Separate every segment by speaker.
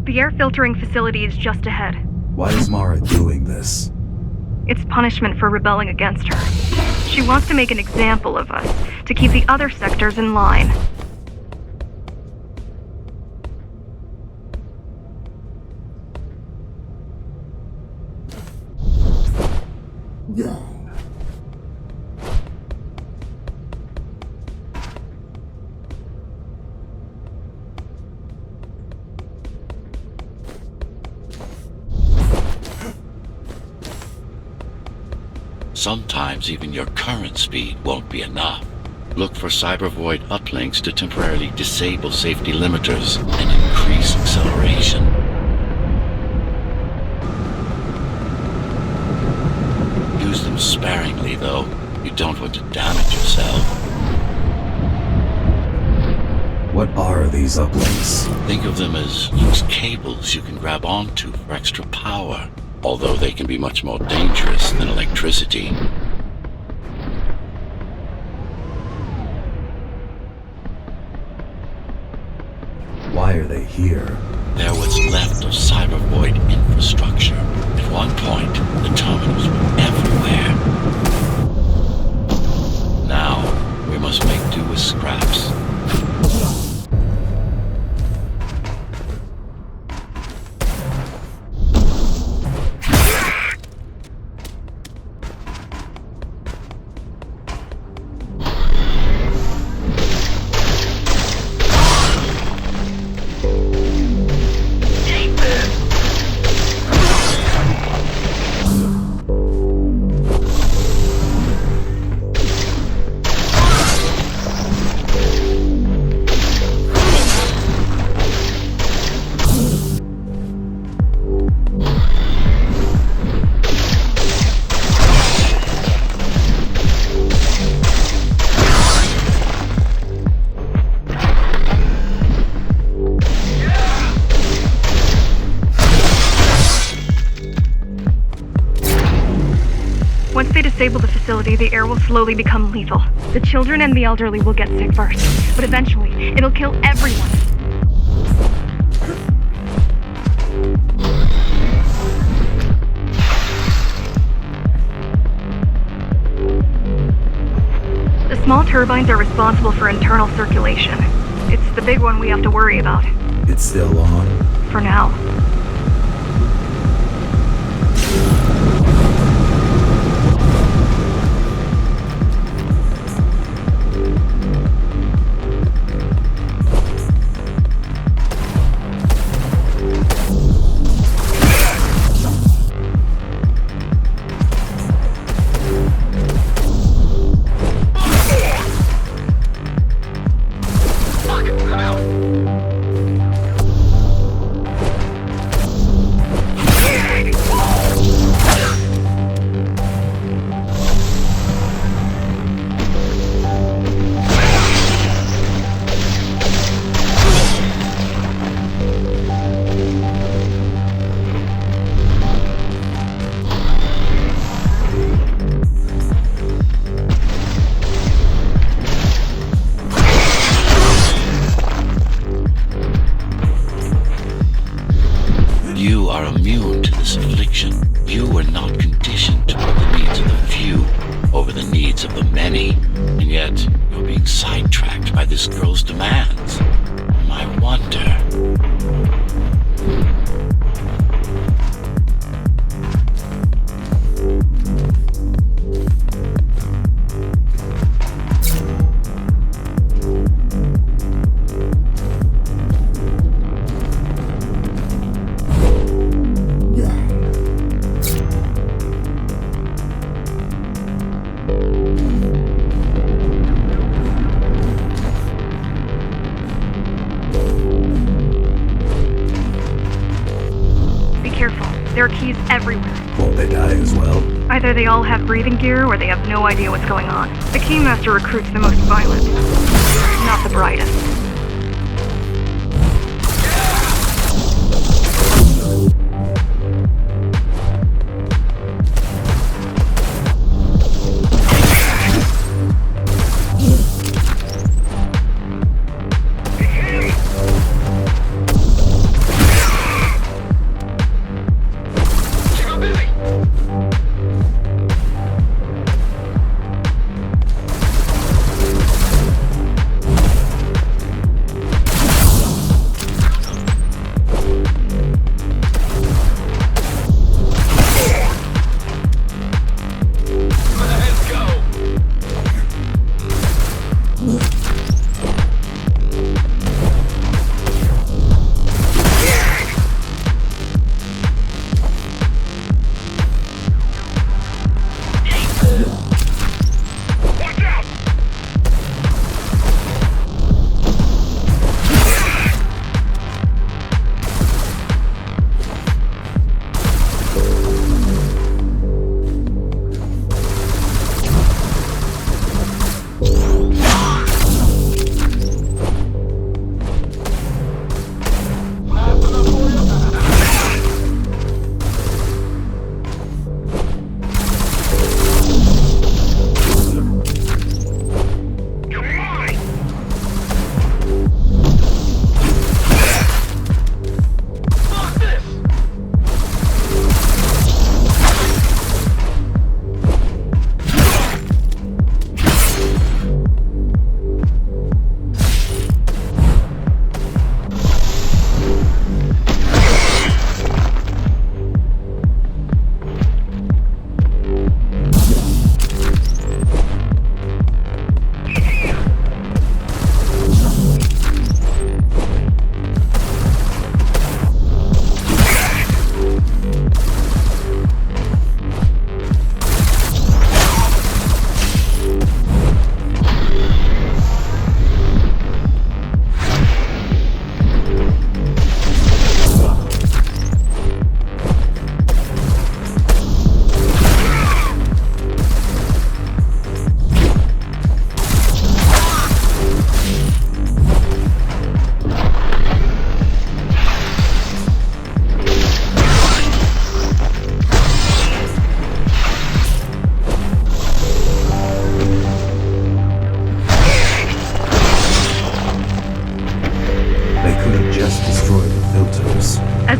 Speaker 1: The air filtering facility is just ahead.
Speaker 2: Why is Mara doing this?
Speaker 1: It's punishment for rebelling against her. She wants to make an example of us, to keep the other sectors in line.
Speaker 3: Sometimes even your current speed won't be enough. Look for cybervoid uplinks to temporarily disable safety limiters and increase acceleration. Use them sparingly, though. You don't want to damage yourself.
Speaker 2: What are these uplinks?
Speaker 3: Think of them as loose cables you can grab onto for extra power, although they can be much more dangerous than electricity.
Speaker 2: Why are they here?
Speaker 3: They're what's left of cybervoid infrastructure. At one point, the terminals were everywhere. Now, we must make do with scraps.
Speaker 1: Once they disable the facility, the air will slowly become lethal. The children and the elderly will get sick first, but eventually, it'll kill everyone. The small turbines are responsible for internal circulation. It's the big one we have to worry about.
Speaker 2: It's still on?
Speaker 1: For now.
Speaker 3: You are immune to this affliction. You were not conditioned to put the needs of the few over the needs of the many, and yet you're being sidetracked by this girl's demands. I wonder.
Speaker 1: There are keys everywhere.
Speaker 2: Won't they die as well?
Speaker 1: Either they all have breathing gear, or they have no idea what's going on. The Keymaster recruits the most violent, not the brightest.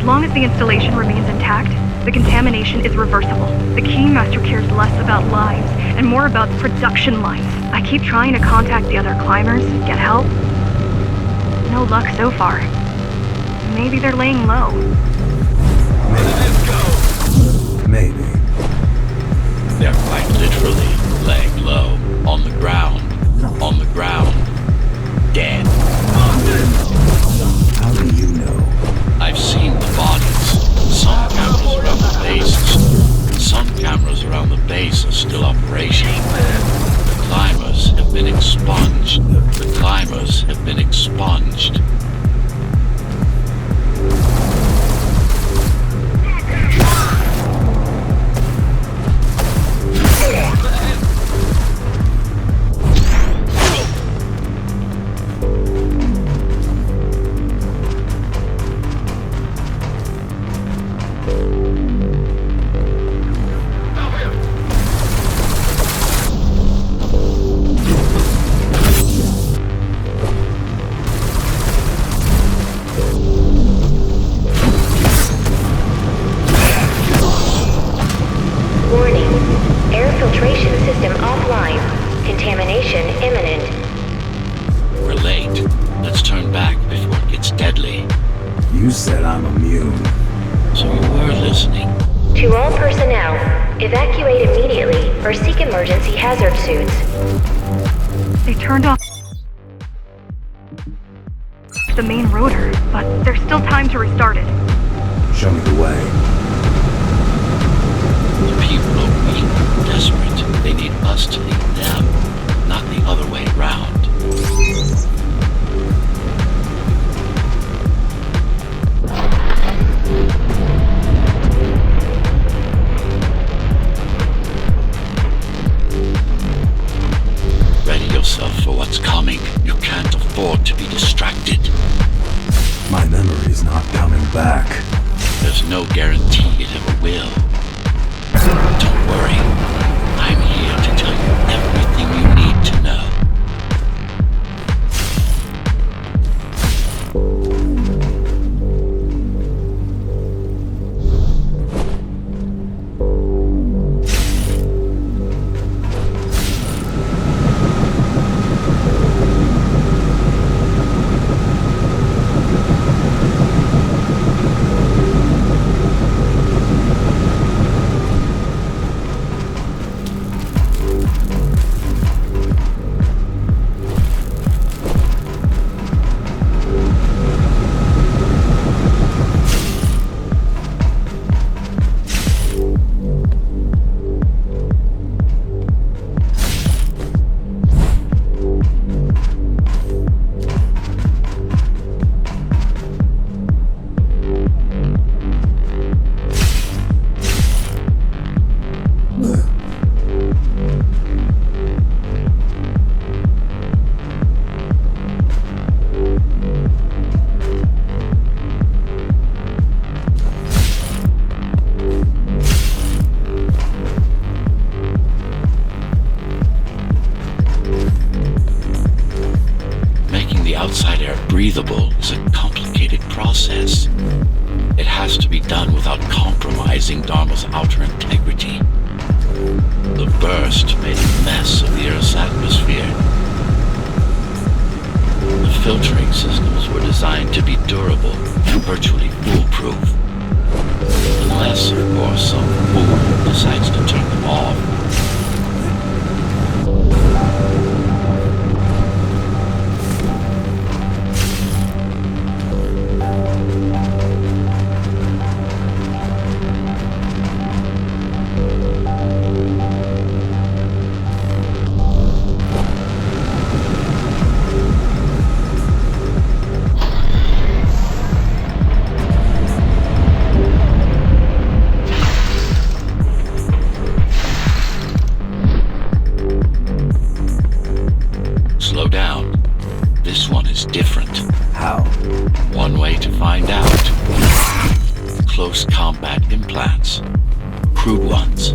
Speaker 1: long as the installation remains intact, the contamination is reversible. The Keymaster cares less about lives and more about production lines. I keep trying to contact the other climbers, get help. No luck so far. Maybe they're laying low.
Speaker 2: Maybe.
Speaker 3: They're quite literally laying low, on the ground, dead.
Speaker 2: How do you know?
Speaker 3: I've seen the bodies. Some cameras around the base are still operational. The climbers have been expunged.
Speaker 2: You said I'm immune.
Speaker 3: So you were listening.
Speaker 4: To all personnel, evacuate immediately or seek emergency hazard suits.
Speaker 1: They turned off the main rotor, but there's still time to restart it.
Speaker 2: Show me the way.
Speaker 3: The people are weak, desperate. They need us to lead them, not the other way around. Ready yourself for what's coming. You can't afford to be distracted.
Speaker 2: My memory's not coming back.
Speaker 3: There's no guarantee it ever will. Don't worry. I'm here to tell you everything you need to know. Breathable is a complicated process. It has to be done without compromising Dharma's outer integrity. The burst made a mess of the Earth's atmosphere. The filtering systems were designed to be durable and virtually foolproof. Unless, of course, some fool decides to turn them off. Slow down. This one is different.
Speaker 2: How?
Speaker 3: One way to find out. Close combat implants. Crude ones.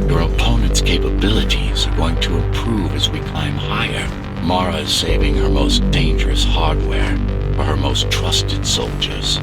Speaker 3: Your opponent's capabilities are going to improve as we climb higher. Mara is saving her most dangerous hardware for her most trusted soldiers.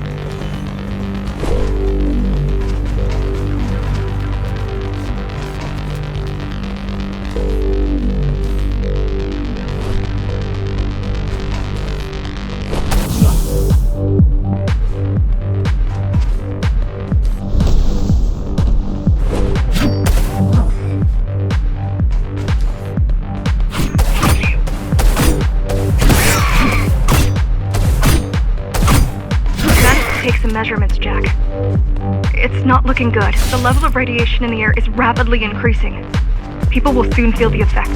Speaker 1: Measurements, Jack. It's not looking good. The level of radiation in the air is rapidly increasing. People will soon feel the effects.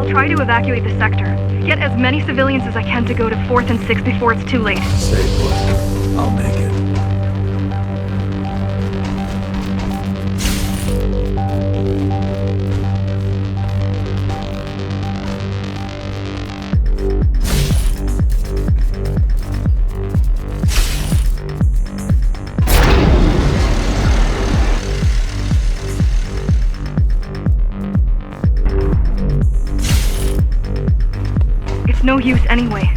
Speaker 1: Try to evacuate the sector. Get as many civilians as I can to go to 4th and 6th before it's too late.
Speaker 2: Stay put. I'll make it.
Speaker 1: No use anyway.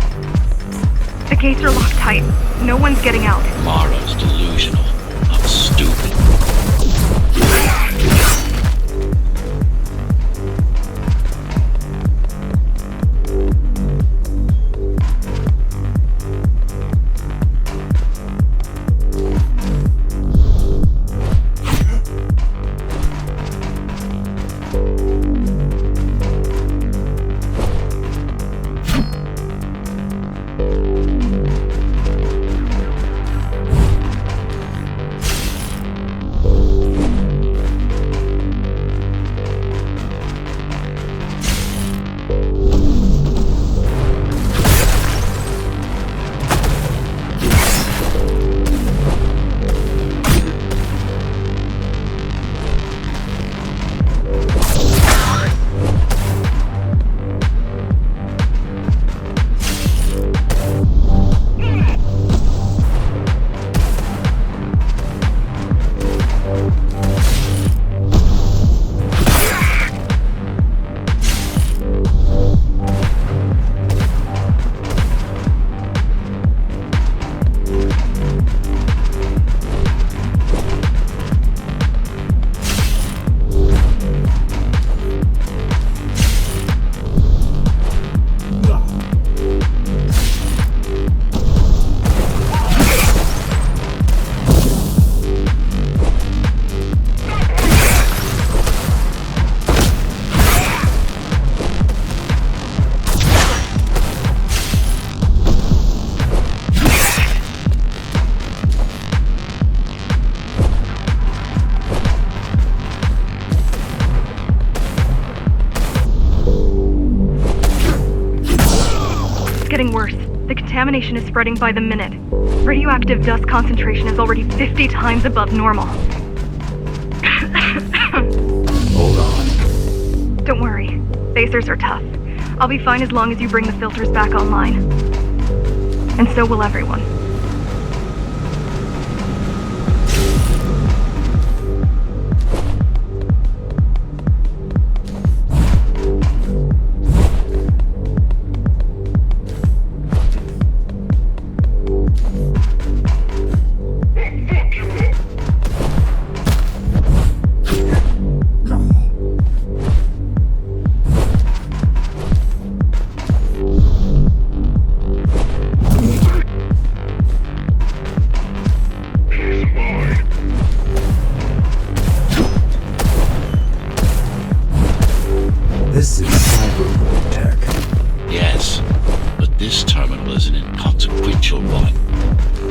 Speaker 1: The gates are locked tight. No one's getting out.
Speaker 3: Mara's delusional. I'm stupid.
Speaker 1: contamination is spreading by the minute. Radioactive dust concentration is already 50 times above normal.
Speaker 2: Hold on.
Speaker 1: Don't worry. Phasers are tough. I'll be fine as long as you bring the filters back online. And so will everyone.
Speaker 2: This is cyber tech.
Speaker 3: Yes, but this terminal is an inconsequential one.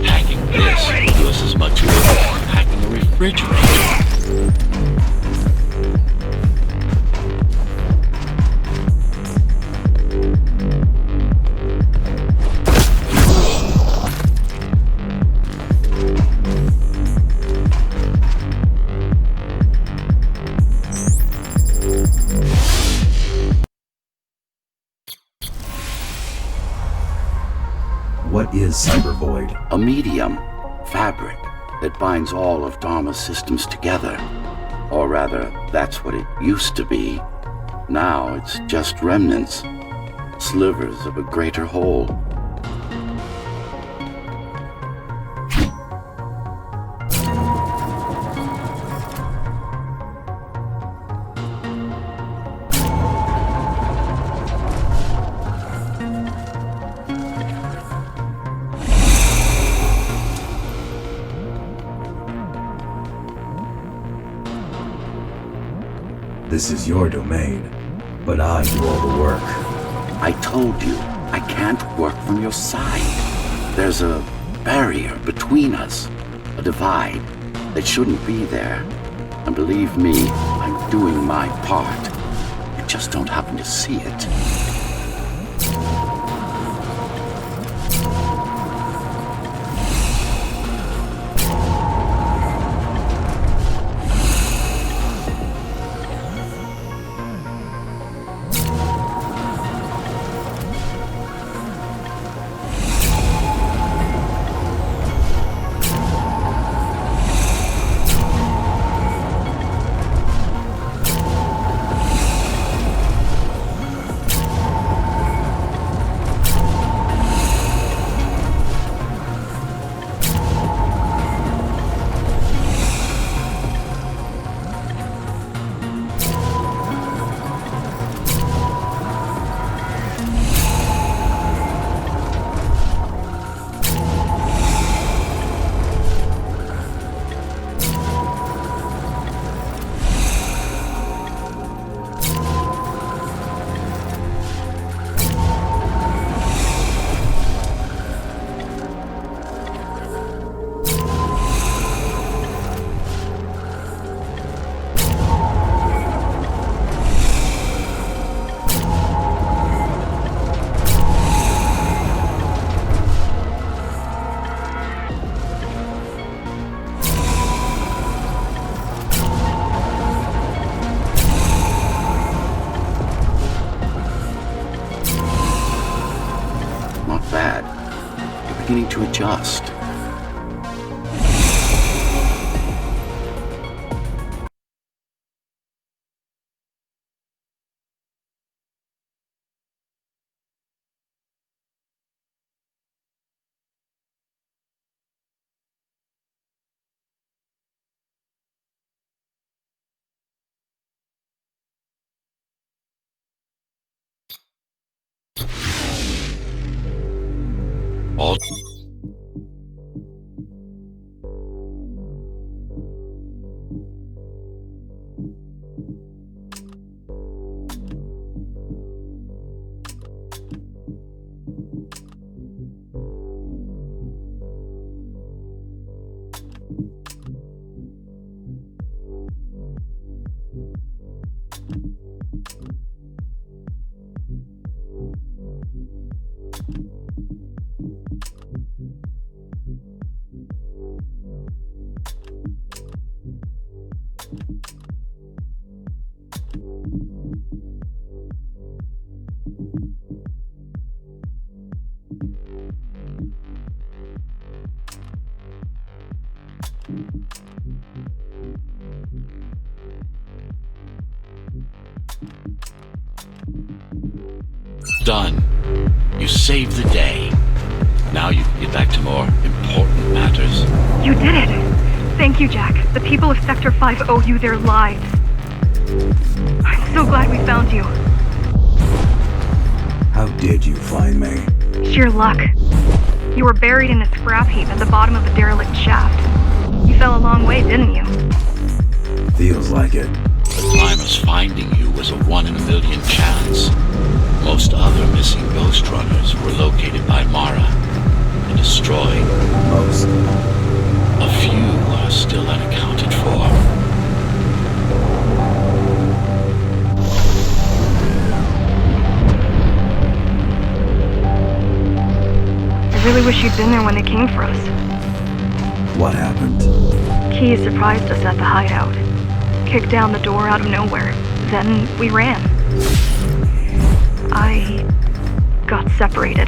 Speaker 3: Hacking this will do us as much good as hacking a refrigerator.
Speaker 2: What is cyber void?
Speaker 3: A medium, fabric, that binds all of Dharma's systems together. Or rather, that's what it used to be. Now it's just remnants, slivers of a greater whole.
Speaker 2: This is your domain, but I do all the work.
Speaker 3: I told you, I can't work from your side. There's a barrier between us, a divide that shouldn't be there. And believe me, I'm doing my part. You just don't happen to see it. Bad. You're beginning to adjust. All done. You saved the day. Now you can get back to more important matters.
Speaker 1: You did it! Thank you, Jack. The people of Sector 5 owe you their lives. I'm so glad we found you.
Speaker 2: How did you find me?
Speaker 1: Sheer luck. You were buried in a scrap heap at the bottom of a derelict shaft. You fell a long way, didn't you?
Speaker 2: Feels like it.
Speaker 3: The climbers finding you was a 1 in a million chance. Most other missing ghost runners were located by Mara and destroyed.
Speaker 2: Most.
Speaker 3: A few are still unaccounted for.
Speaker 1: I really wish you'd been there when they came for us.
Speaker 2: What happened?
Speaker 1: Key surprised us at the hideout. Kicked down the door out of nowhere. Then we ran. I got separated.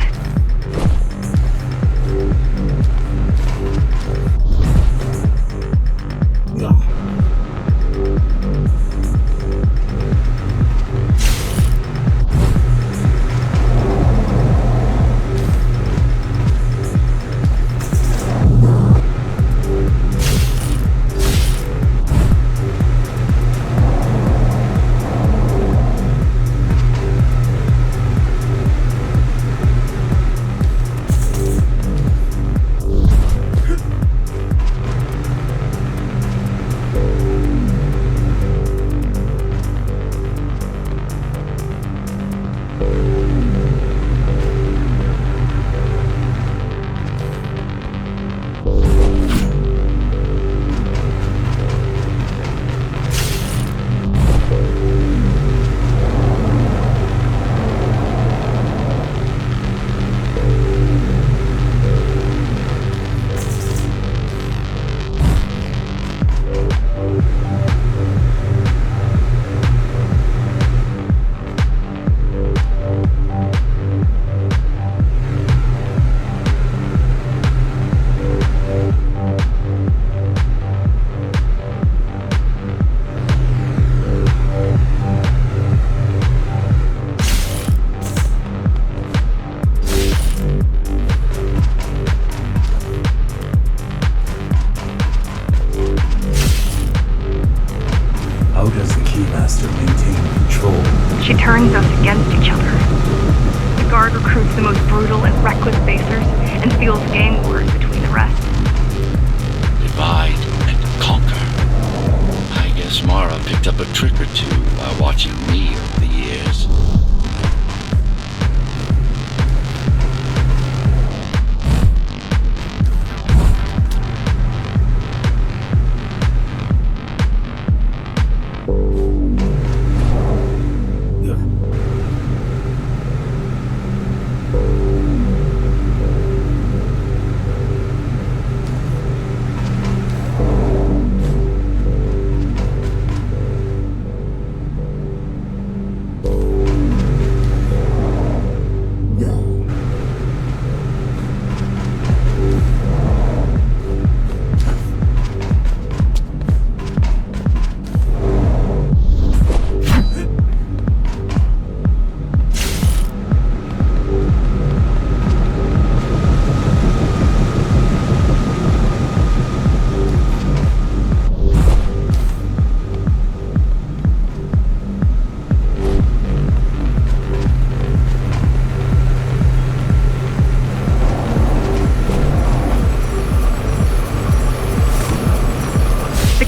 Speaker 1: She turns us against each other. The guard recruits the most brutal and reckless basers and fuels gang wars between the rest.
Speaker 3: Divide and conquer. I guess Mara picked up a trick or two while watching me over the years.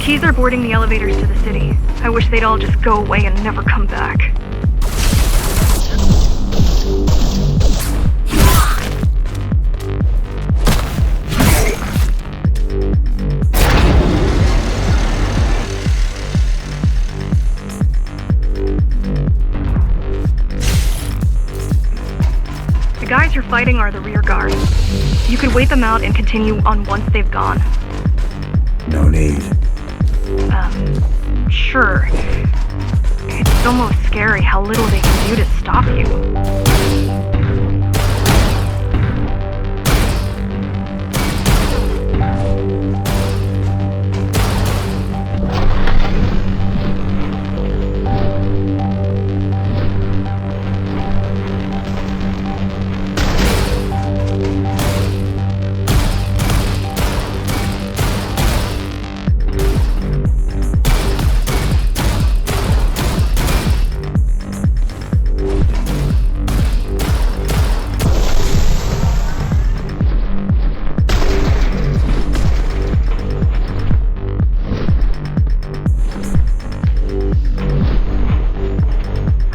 Speaker 1: Keys are boarding the elevators to the city. I wish they'd all just go away and never come back. The guys you're fighting are the rear guard. You could wait them out and continue on once they've gone.
Speaker 2: No need.
Speaker 1: Sure. It's almost scary how little they can do to stop you.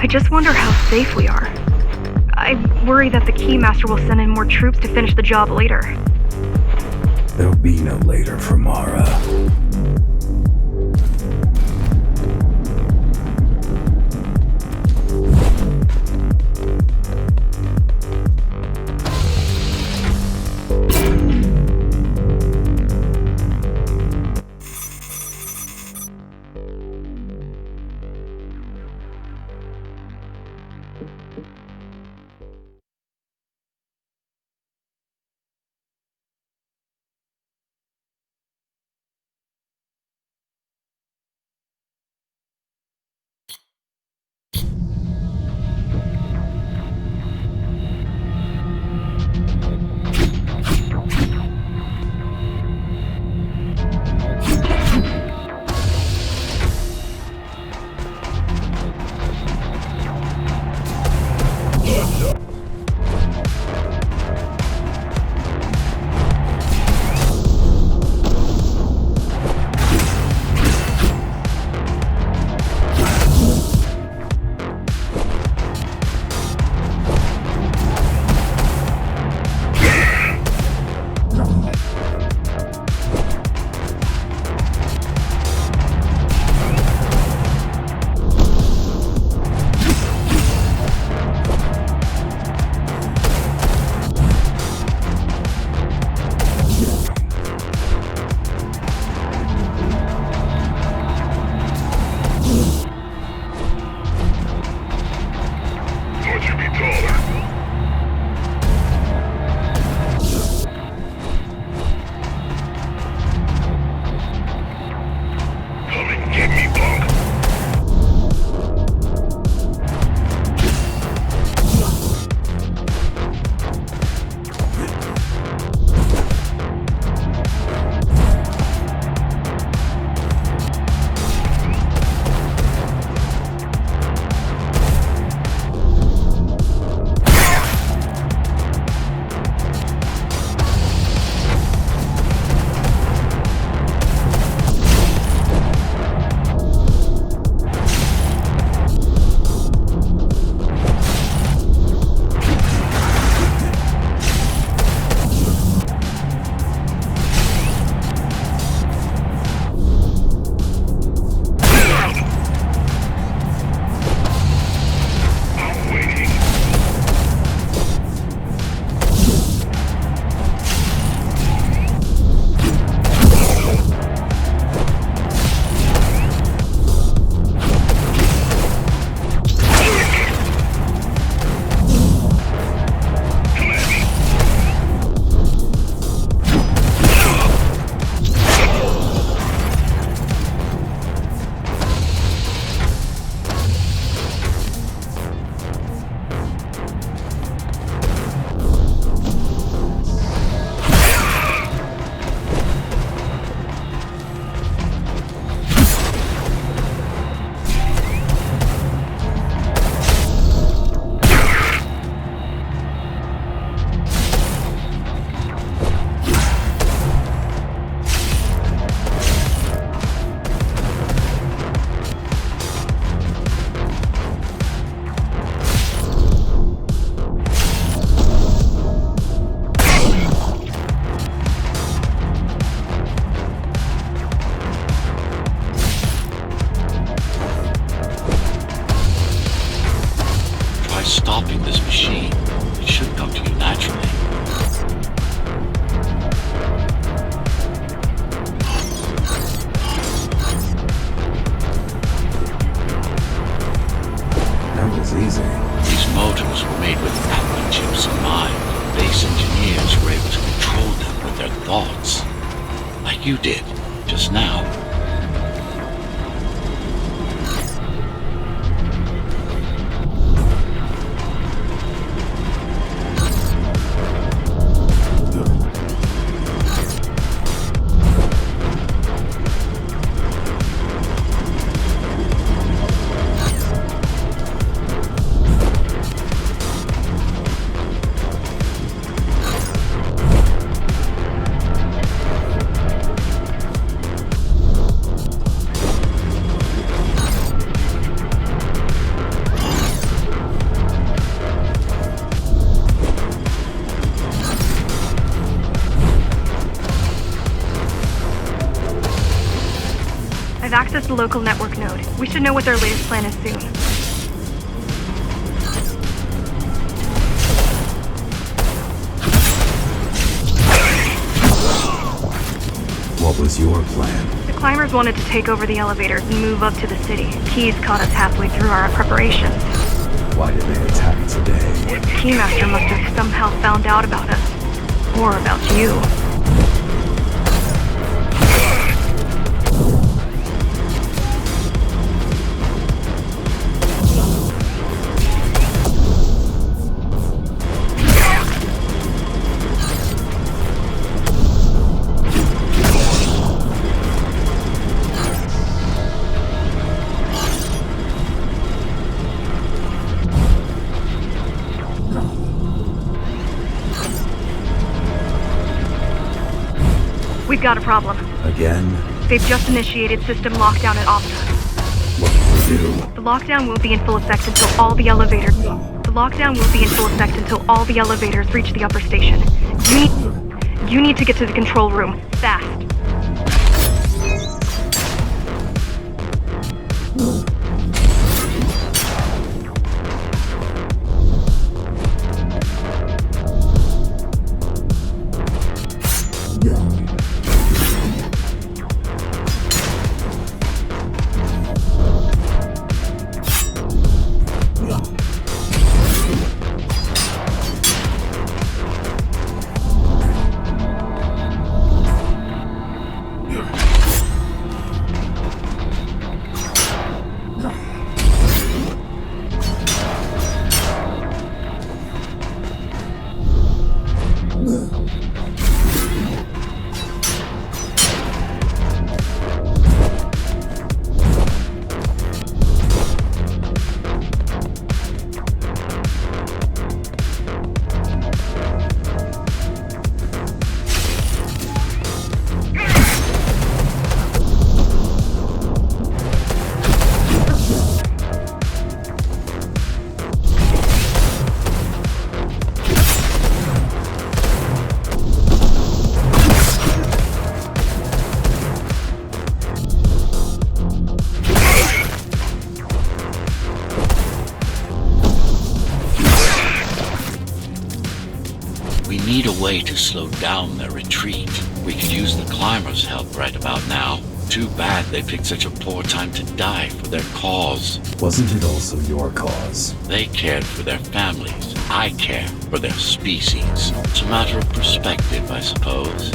Speaker 1: just wonder how safe we are. I worry that the Keymaster will send in more troops to finish the job later.
Speaker 2: There'll be no later for Mara.
Speaker 3: stopping this machine. It should come to you naturally.
Speaker 2: That was easy.
Speaker 3: These motors were made with Atlas chips in mind. Base engineers were able to control them with their thoughts. Like you did, just now.
Speaker 1: I've accessed the local network node. We should know what their latest plan is soon.
Speaker 2: What was your plan?
Speaker 1: The climbers wanted to take over the elevators and move up to the city. Keys caught us halfway through our preparations.
Speaker 2: Why did they attack today?
Speaker 1: The Keymaster must have somehow found out about us. Or about you. We've got a problem.
Speaker 2: Again?
Speaker 1: They've just initiated system lockdown at Opta.
Speaker 2: What can we do?
Speaker 1: The lockdown won't be in full effect until all the elevators... The lockdown will be in full effect until all the elevators reach the upper station. You need to get to the control room. Fast.
Speaker 3: We need a way to slow down their retreat. We could use the climbers' help right about now. Too bad they picked such a poor time to die for their cause.
Speaker 2: Wasn't it also your cause?
Speaker 3: They cared for their families. I care for their species. It's a matter of perspective, I suppose.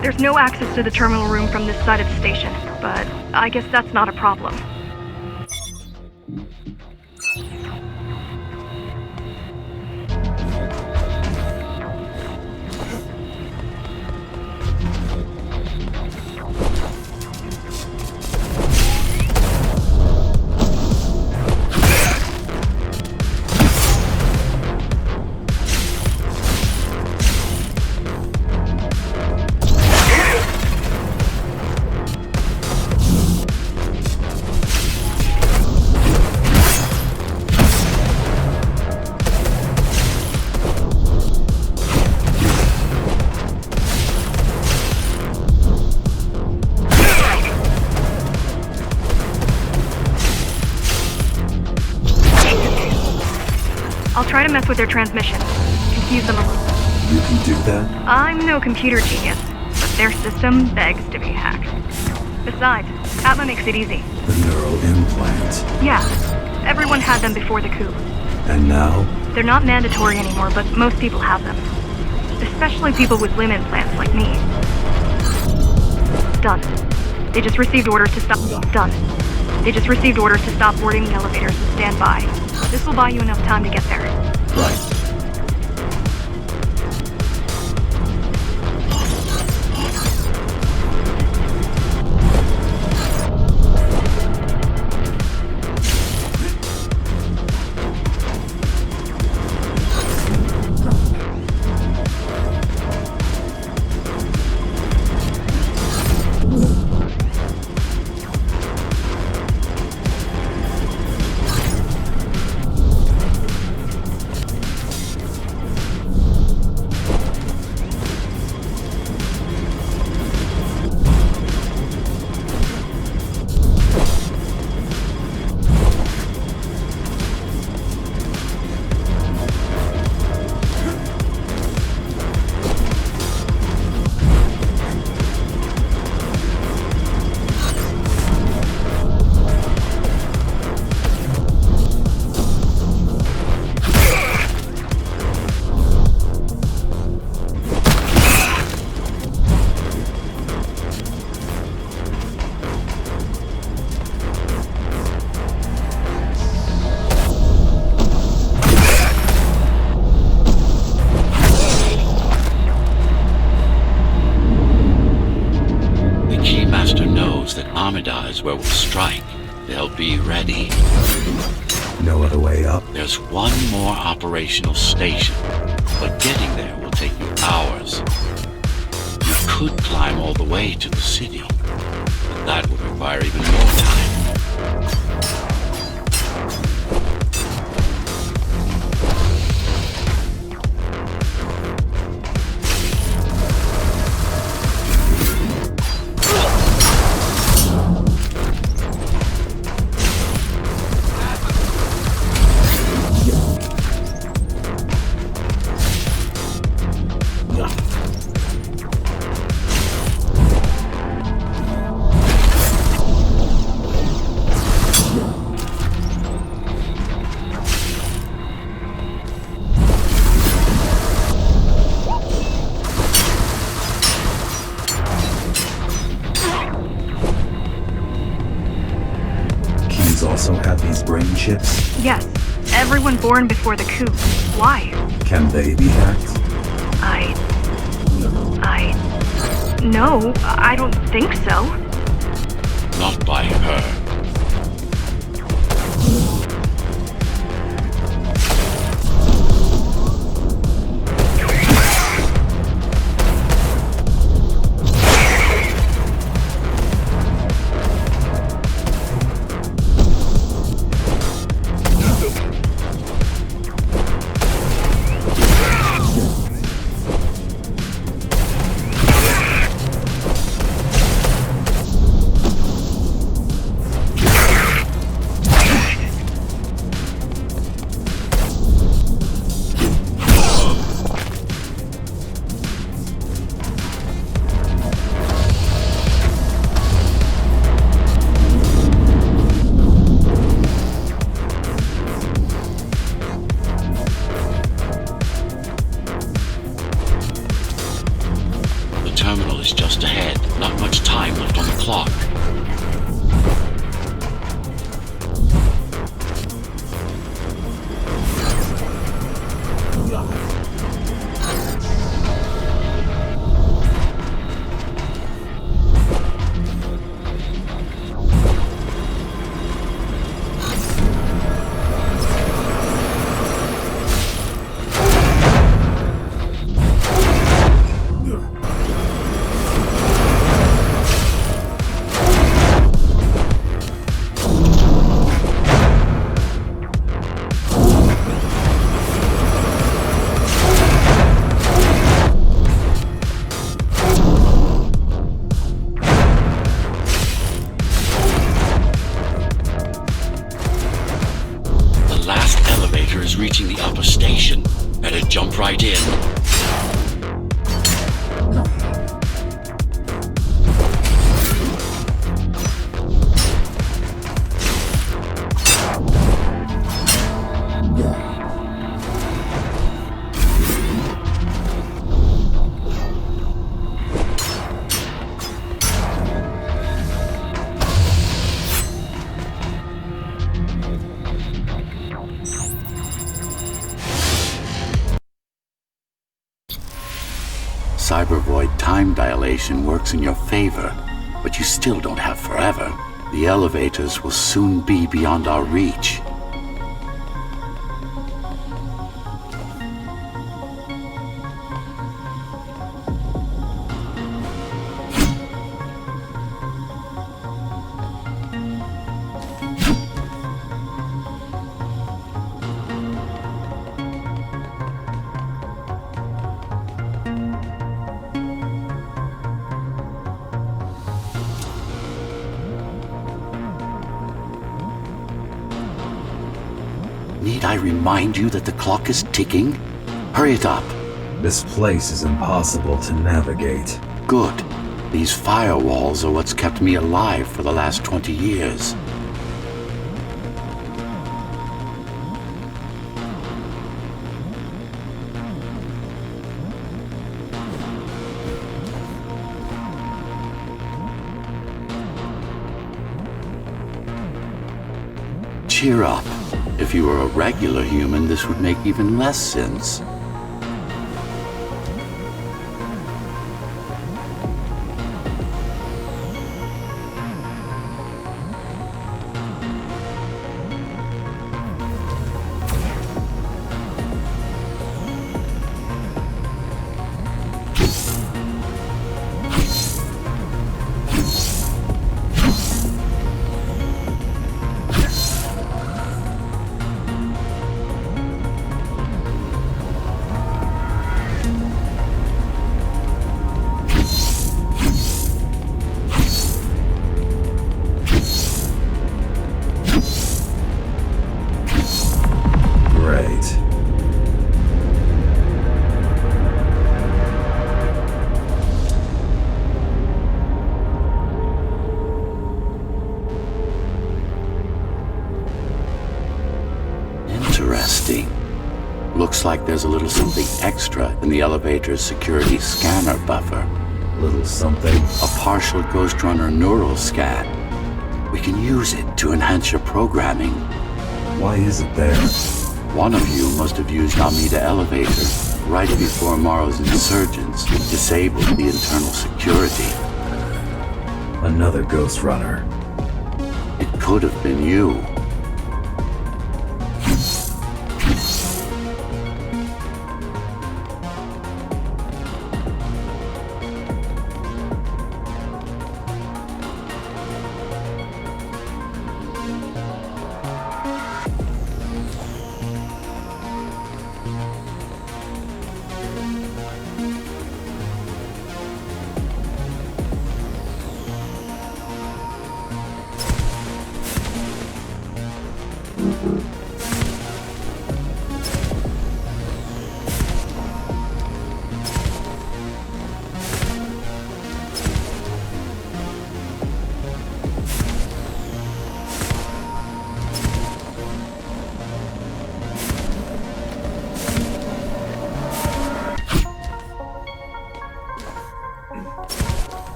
Speaker 1: There's no access to the terminal room from this side of the station, but I guess that's not a problem. I'll try to mess with their transmission. Confuse them a little.
Speaker 2: You can do that?
Speaker 1: I'm no computer genius, but their system begs to be hacked. Besides, Atma makes it easy.
Speaker 2: The neural implant.
Speaker 1: Yeah, everyone had them before the coup.
Speaker 2: And now?
Speaker 1: They're not mandatory anymore, but most people have them. Especially people with limb implants like me. Done. They just received orders to stop... Done. They just received orders to stop boarding the elevators and stand by. This will buy you enough time to get there.
Speaker 2: Right.
Speaker 3: is where we'll strike. They'll be ready.
Speaker 2: No other way up?
Speaker 3: There's one more operational station, but getting there will take you hours. You could climb all the way to the city, but that would require even more time.
Speaker 2: Also have these brain chips?
Speaker 1: Yes. Everyone born before the coup. Why?
Speaker 2: Can they be hacked?
Speaker 1: No, I don't think so.
Speaker 3: Not by her. Terminal is just ahead. Not much time left on the clock. Reaching the upper station. Better jump right in. Cybervoid time dilation works in your favor, but you still don't have forever. The elevators will soon be beyond our reach. Need I remind you that the clock is ticking? Hurry it up.
Speaker 2: This place is impossible to navigate.
Speaker 3: Good. These firewalls are what's kept me alive for the last 20 years. Cheer up. If you were a regular human, this would make even less sense. Looks like there's a little something extra in the elevator's security scanner buffer.
Speaker 2: Little something.
Speaker 3: A partial Ghost Runner neural scan. We can use it to enhance your programming.
Speaker 2: Why is it there?
Speaker 3: One of you must have used Amida Elevator right before Morrow's insurgents disabled the internal security.
Speaker 2: Another Ghost Runner.
Speaker 3: It could have been you.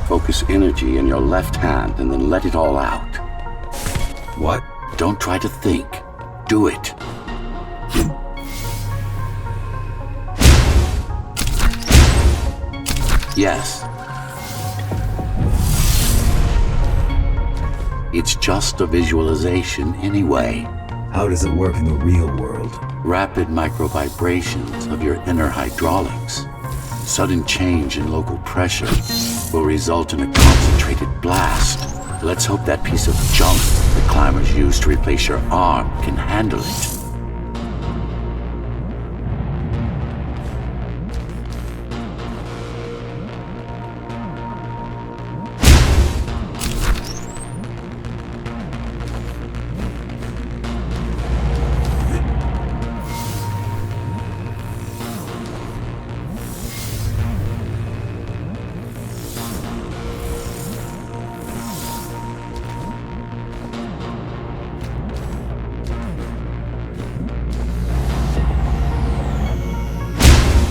Speaker 3: Focus energy in your left hand and then let it all out.
Speaker 2: What?
Speaker 3: Don't try to think. Do it. Yes. It's just a visualization anyway.
Speaker 2: How does it work in the real world?
Speaker 3: Rapid microvibrations of your inner hydraulics. Sudden change in local pressure will result in a concentrated blast. Let's hope that piece of junk the climbers use to replace your arm can handle it.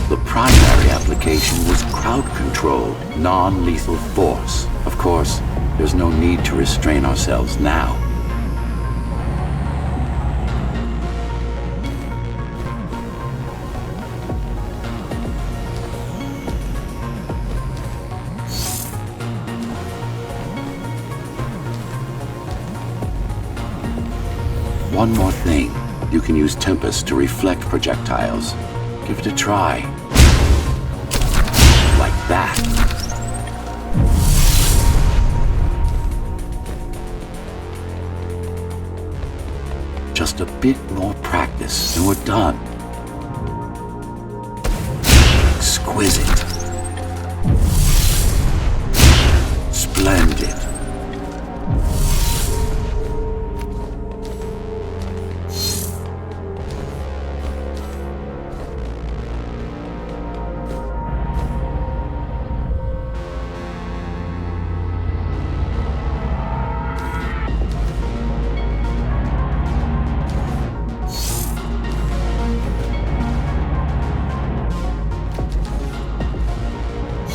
Speaker 3: The primary application was crowd control, non-lethal force. Of course, there's no need to restrain ourselves now. One more thing. You can use Tempest to reflect projectiles. Give it a try. Like that. Just a bit more practice and we're done. Exquisite. Splendid.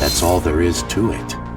Speaker 3: That's all there is to it.